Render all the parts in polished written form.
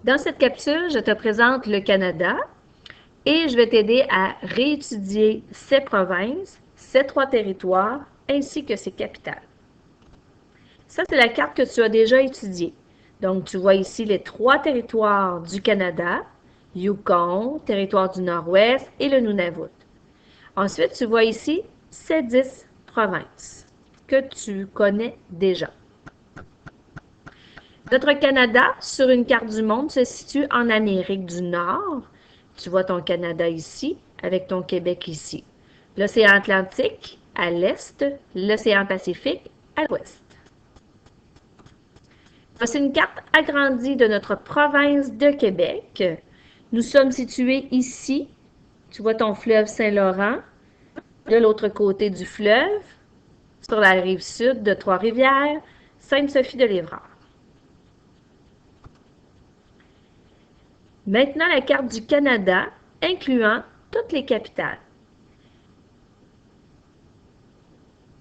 Dans cette capsule, je te présente le Canada et je vais t'aider à réétudier ses provinces, ses 3 territoires ainsi que ses capitales. Ça, c'est la carte que tu as déjà étudiée. Donc, tu vois ici les 3 territoires du Canada, Yukon, territoire du Nord-Ouest et le Nunavut. Ensuite, tu vois ici ces 10 provinces que tu connais déjà. Notre Canada, sur une carte du monde, se situe en Amérique du Nord. Tu vois ton Canada ici, avec ton Québec ici. L'océan Atlantique à l'est, l'océan Pacifique à l'ouest. Voici une carte agrandie de notre province de Québec. Nous sommes situés ici. Tu vois ton fleuve Saint-Laurent, de l'autre côté du fleuve, sur la rive sud de Trois-Rivières, Sainte-Sophie-de-Lévrard. Maintenant, la carte du Canada, incluant toutes les capitales.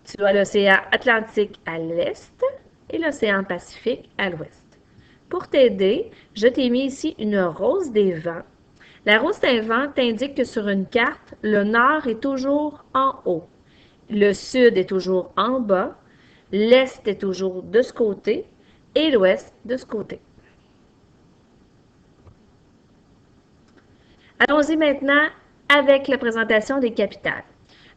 Tu as l'océan Atlantique à l'est et l'océan Pacifique à l'ouest. Pour t'aider, je t'ai mis ici une rose des vents. La rose des vents t'indique que sur une carte, le nord est toujours en haut, le sud est toujours en bas, l'est est toujours de ce côté et l'ouest de ce côté. Allons-y maintenant avec la présentation des capitales.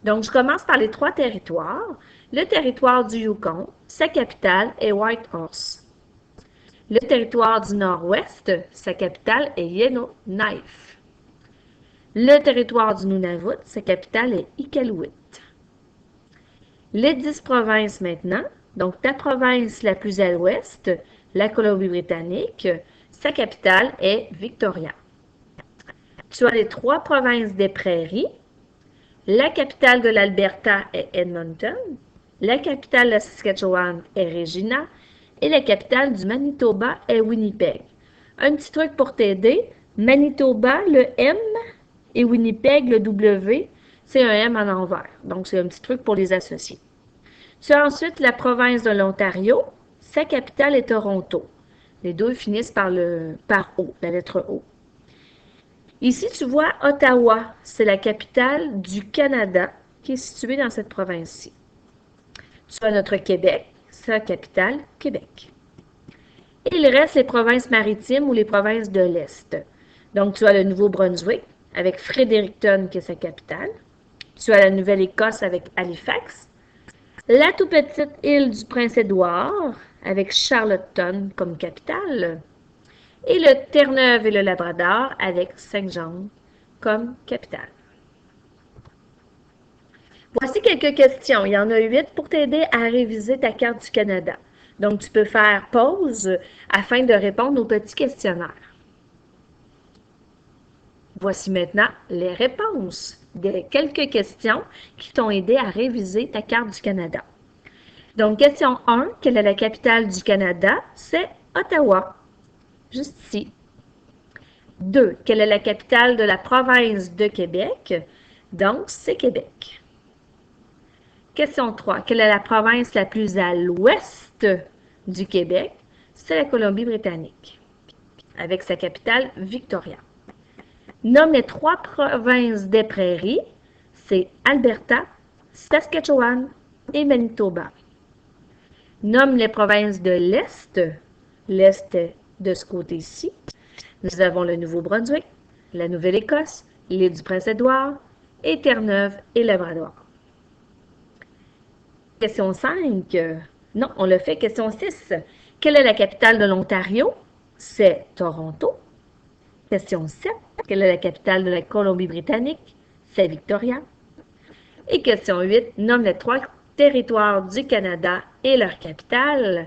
Donc, je commence par les 3 territoires. Le territoire du Yukon, sa capitale est Whitehorse. Le territoire du Nord-Ouest, sa capitale est Yellowknife. Le territoire du Nunavut, sa capitale est Iqaluit. Les 10 provinces maintenant, donc ta province la plus à l'ouest, la Colombie-Britannique, sa capitale est Victoria. Tu as les 3 provinces des prairies. La capitale de l'Alberta est Edmonton. La capitale de la Saskatchewan est Regina. Et la capitale du Manitoba est Winnipeg. Un petit truc pour t'aider. Manitoba, le M, et Winnipeg, le W, c'est un M en envers. Donc, c'est un petit truc pour les associer. Tu as ensuite la province de l'Ontario. Sa capitale est Toronto. Les deux finissent par O, la lettre O. Ici, tu vois Ottawa, c'est la capitale du Canada qui est située dans cette province-ci. Tu as notre Québec, sa capitale, Québec. Et il reste les provinces maritimes ou les provinces de l'Est. Donc, tu as le Nouveau-Brunswick avec Fredericton qui est sa capitale. Tu as la Nouvelle-Écosse avec Halifax. La tout petite île du Prince-Édouard avec Charlottetown comme capitale. Et le Terre-Neuve et le Labrador avec Saint-Jean comme capitale. Voici quelques questions. Il y en a 8 pour t'aider à réviser ta carte du Canada. Donc, tu peux faire pause afin de répondre aux petits questionnaires. Voici maintenant les réponses de quelques questions qui t'ont aidé à réviser ta carte du Canada. Donc, question 1, quelle est la capitale du Canada? C'est Ottawa, juste ici. 2, quelle est la capitale de la province de Québec? Donc, c'est Québec. Question 3. Quelle est la province la plus à l'ouest du Québec? C'est la Colombie-Britannique, avec sa capitale Victoria. Nomme les 3 provinces des prairies. C'est Alberta, Saskatchewan et Manitoba. Nomme les provinces de l'Est. L'Est est de ce côté-ci. Nous avons le Nouveau-Brunswick, la Nouvelle-Écosse, l'île du Prince-Édouard et Terre-Neuve et Labrador. Question 5. Non, on l'a fait. Question 6. Quelle est la capitale de l'Ontario? C'est Toronto. Question 7. Quelle est la capitale de la Colombie-Britannique? C'est Victoria. Et question 8. Nomme les 3 territoires du Canada et leur capitale.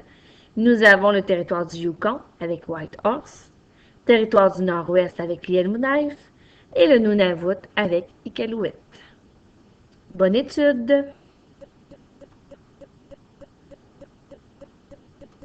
Nous avons le territoire du Yukon avec Whitehorse, territoire du Nord-Ouest avec Yellowknife et le Nunavut avec Iqaluit. Bonne étude!